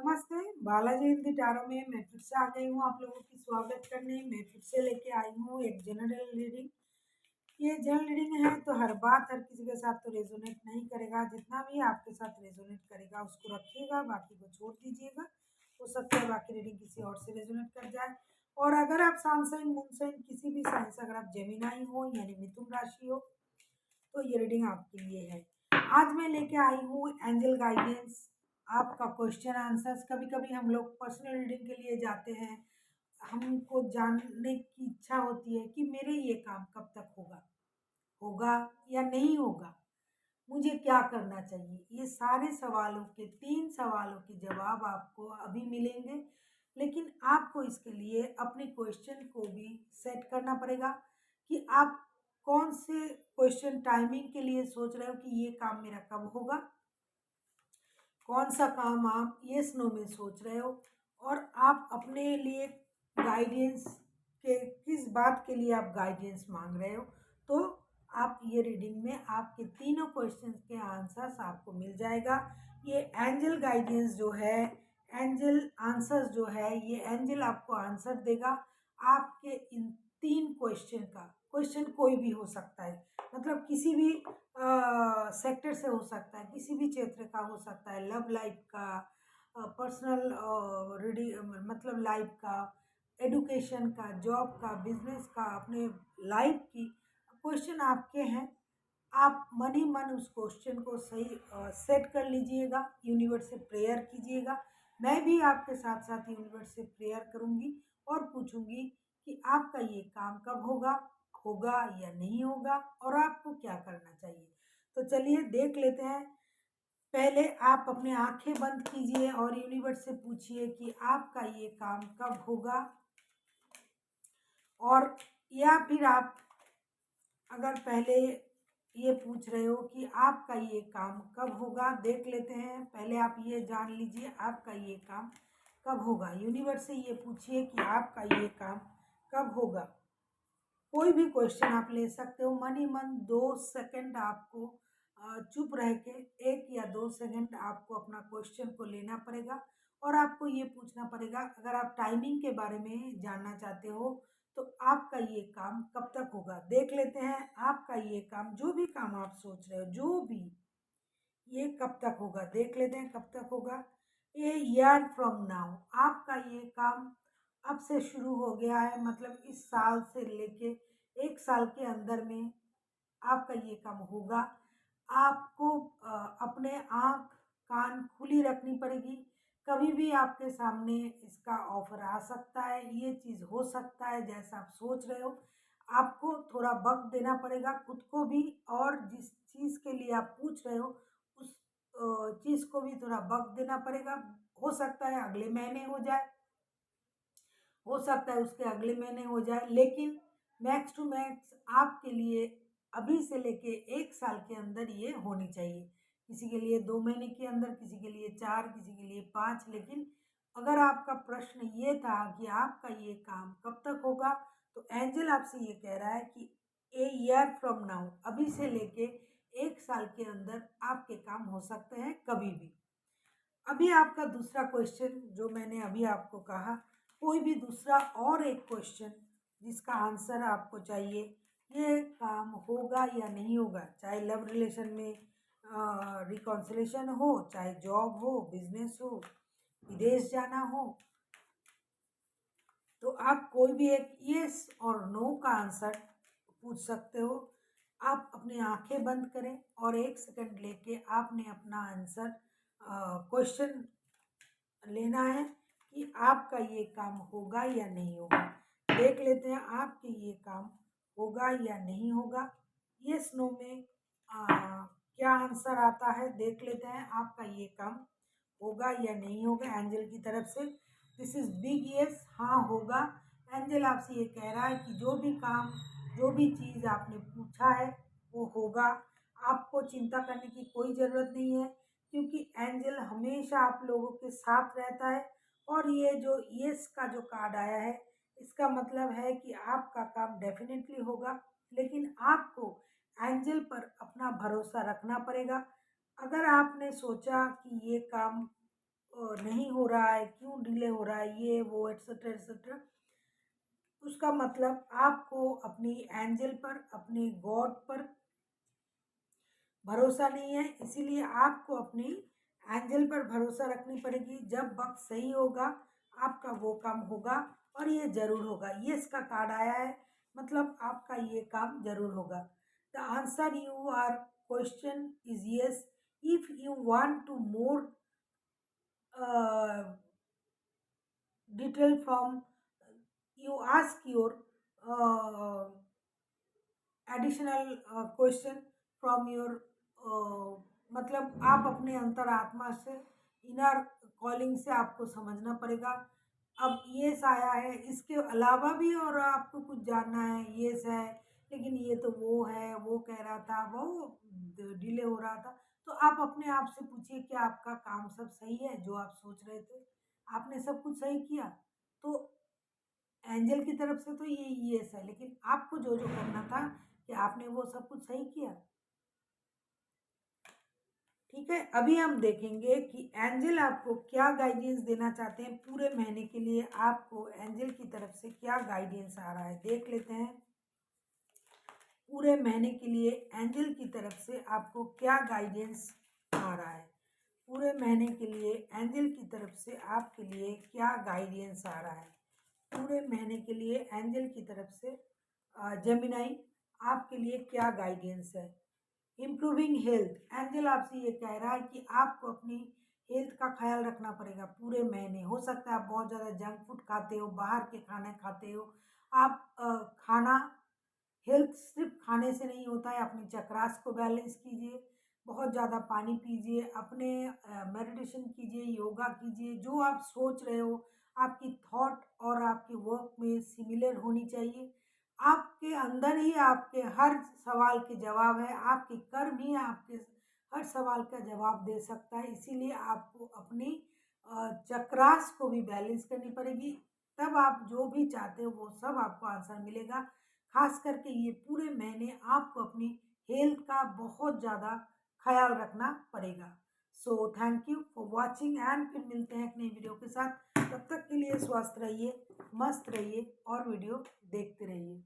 नमस्ते, बालाजी हिंदी टारो में मैं फिर से आ गई हूँ आप लोगों की स्वागत करने। मैं फिर से लेके आई हूँ एक जनरल रीडिंग। ये जनरल रीडिंग है तो हर बात हर किसी के साथ तो रेजोनेट नहीं करेगा। जितना भी आपके साथ रेजोनेट करेगा उसको रखिएगा, बाकी को छोड़ दीजिएगा। हो सकता है बाकी रीडिंग किसी और से रेजोनेट कर जाए। और अगर आप सन साइन मून साइन किसी भी साइन से अगर आप जेमिनाई हो यानी मिथुन राशि हो तो ये रीडिंग आपके लिए है। आज मैं लेके आई हूँ एंजल गाइडेंस, आपका क्वेश्चन आंसर्स। कभी कभी हम लोग पर्सनल रीडिंग के लिए जाते हैं, हमको जानने की इच्छा होती है कि मेरे ये काम कब तक होगा, होगा या नहीं होगा, मुझे क्या करना चाहिए। ये सारे सवालों के 3 सवालों के जवाब आपको अभी मिलेंगे, लेकिन आपको इसके लिए अपने क्वेश्चन को भी सेट करना पड़ेगा कि आप कौन से क्वेश्चन टाइमिंग के लिए सोच रहे हो कि ये काम मेरा कब होगा, कौन सा काम आप यस नो में सोच रहे हो, और आप अपने लिए गाइडेंस के किस बात के लिए आप गाइडेंस मांग रहे हो। तो आप ये रीडिंग में आपके तीनों क्वेश्चंस के आंसर्स आपको मिल जाएगा। ये एंजल गाइडेंस जो है, एंजल आंसर्स जो है, ये एंजल आपको आंसर देगा आपके इन 3 क्वेश्चन का। क्वेश्चन कोई भी हो सकता है, मतलब किसी भी सेक्टर से हो सकता है, किसी भी क्षेत्र का हो सकता है, लव लाइफ का, पर्सनल रीडिंग मतलब लाइफ का, एडुकेशन का, जॉब का, बिजनेस का, अपने लाइफ की क्वेश्चन आपके हैं। आप मन ही मन उस क्वेश्चन को सही सेट कर लीजिएगा, यूनिवर्स से प्रेयर कीजिएगा। मैं भी आपके साथ साथ यूनिवर्स से प्रेयर करूंगी और पूछूंगी कि आपका ये काम कब होगा, होगा या नहीं होगा, और आपको क्या करना चाहिए। तो चलिए देख लेते हैं। पहले आप अपनी आंखें बंद कीजिए और यूनिवर्स से पूछिए कि आपका ये काम कब होगा। और या फिर आप अगर पहले ये पूछ रहे हो कि आपका ये काम कब होगा, देख लेते हैं। पहले आप ये जान लीजिए आपका ये काम कब होगा। यूनिवर्स से ये पूछिए कि आपका ये काम कब होगा। कोई भी क्वेश्चन आप ले सकते हो, मन ही मन 2 सेकंड आपको चुप रह के 1 या 2 सेकंड आपको अपना क्वेश्चन को लेना पड़ेगा और आपको ये पूछना पड़ेगा। अगर आप टाइमिंग के बारे में जानना चाहते हो तो आपका ये काम कब तक होगा। देख लेते हैं आपका ये काम, जो भी काम आप सोच रहे हो, जो भी, ये कब तक होगा। देख लेते हैं कब तक होगा। ये ईयर फ्रॉम नाउ, आपका ये काम अब से शुरू हो गया है, मतलब इस साल से लेके 1 साल के अंदर में आपका ये काम होगा। आपको अपने आँख कान खुली रखनी पड़ेगी। कभी भी आपके सामने इसका ऑफर आ सकता है, ये चीज़ हो सकता है जैसा आप सोच रहे हो। आपको थोड़ा वक़्त देना पड़ेगा खुद को भी, और जिस चीज़ के लिए आप पूछ रहे हो उस चीज़ को भी थोड़ा वक़्त देना पड़ेगा। हो सकता है अगले महीने हो जाए, हो सकता है उसके अगले महीने हो जाए, लेकिन मैक्स टू मैक्स आपके लिए अभी से लेके 1 साल के अंदर ये होनी चाहिए। किसी के लिए 2 महीने के अंदर, किसी के लिए 4, किसी के लिए 5। लेकिन अगर आपका प्रश्न ये था कि आपका ये काम कब तक होगा, तो एंजल आपसे ये कह रहा है कि ए ईयर फ्रॉम नाउ, अभी से लेके 1 साल के अंदर आपके काम हो सकते हैं कभी भी। अभी आपका दूसरा क्वेश्चन जो मैंने अभी आपको कहा, कोई भी दूसरा और एक क्वेश्चन जिसका आंसर आपको चाहिए, ये काम होगा या नहीं होगा, चाहे लव रिलेशन में रिकॉन्सिलेशन हो, चाहे जॉब हो, बिजनेस हो, विदेश जाना हो, तो आप कोई भी एक यस और नो का आंसर पूछ सकते हो। आप अपनी आंखें बंद करें और 1 सेकंड लेके आपने अपना आंसर क्वेश्चन लेना है कि आपका ये काम होगा या नहीं होगा। देख लेते हैं आपके ये काम होगा या नहीं होगा। यस नो में क्या आंसर आता है, देख लेते हैं आपका ये काम होगा या नहीं होगा। एंजल की तरफ से दिस इज बिग यस, हाँ होगा। एंजल आपसे ये कह रहा है कि जो भी काम, जो भी चीज़ आपने पूछा है वो होगा। आपको चिंता करने की कोई ज़रूरत नहीं है, क्योंकि एंजल हमेशा आप लोगों के साथ रहता है। और ये जो यस का जो कार्ड आया है, इसका मतलब है कि आपका काम डेफिनेटली होगा, लेकिन आपको एंजल पर अपना भरोसा रखना पड़ेगा। अगर आपने सोचा कि ये काम नहीं हो रहा है, क्यों डिले हो रहा है, ये वो एट्सेट्रा एट्सेट्रा, उसका मतलब आपको अपनी एंजल पर, अपनी गॉड पर भरोसा नहीं है। इसीलिए आपको अपनी एंजल पर भरोसा रखनी पड़ेगी। जब वक्त सही होगा आपका वो काम होगा और ये जरूर होगा। ये इसका कार्ड आया है, मतलब आपका ये काम जरूर होगा। The answer your question is yes. If you want to more detail from you ask your uh, additional question from your मतलब आप अपने अंतरात्मा से, इनर कॉलिंग से आपको समझना पड़ेगा। अब ये आया है, इसके अलावा भी और आपको कुछ जानना है, ये है लेकिन ये तो वो है, वो कह रहा था, वो डिले हो रहा था, तो आप अपने आप से पूछिए कि आपका काम सब सही है, जो आप सोच रहे थे आपने सब कुछ सही किया। तो एंजल की तरफ से तो ये यस है, लेकिन आपको जो जो करना था कि आपने वो सब कुछ सही किया। ठीक है, अभी हम देखेंगे कि एंजल आपको क्या गाइडेंस देना चाहते हैं पूरे महीने के लिए। आपको एंजल की तरफ से क्या गाइडेंस आ रहा है देख लेते हैं। पूरे महीने के लिए एंजल की तरफ से आपको क्या गाइडेंस आ रहा है। पूरे महीने के लिए एंजल की तरफ से आपके लिए क्या गाइडेंस आ रहा है। पूरे महीने के लिए एंजल की तरफ से जेमिनाई आपके लिए क्या गाइडेंस है। इम्प्रूविंग हेल्थ, एंजल आपसे ये कह रहा है कि आपको अपनी हेल्थ का ख्याल रखना पड़ेगा पूरे महीने। हो सकता है आप बहुत ज़्यादा जंक फूड खाते हो, बाहर के खाने खाते हो। आप खाना, हेल्थ सिर्फ खाने से नहीं होता है। अपनी चक्रास को बैलेंस कीजिए, बहुत ज़्यादा पानी पीजिए, अपने मेडिटेशन कीजिए, योगा कीजिए। जो आप सोच रहे हो आपकी थॉट और आपकी वर्क में सिमिलर होनी चाहिए। आपके अंदर ही आपके हर सवाल के जवाब है, आपके कर्म ही आपके हर सवाल का जवाब दे सकता है। इसीलिए आपको अपनी चक्रास को भी बैलेंस करनी पड़ेगी, तब आप जो भी चाहते हो वो सब आपको आंसर मिलेगा। खास करके ये पूरे महीने आपको अपनी हेल्थ का बहुत ज़्यादा ख्याल रखना पड़ेगा। So thank you for watching and फिर मिलते हैं एक नई वीडियो के साथ। तब तक के लिए स्वस्थ रहिए, मस्त रहिए और वीडियो देखते रहिए।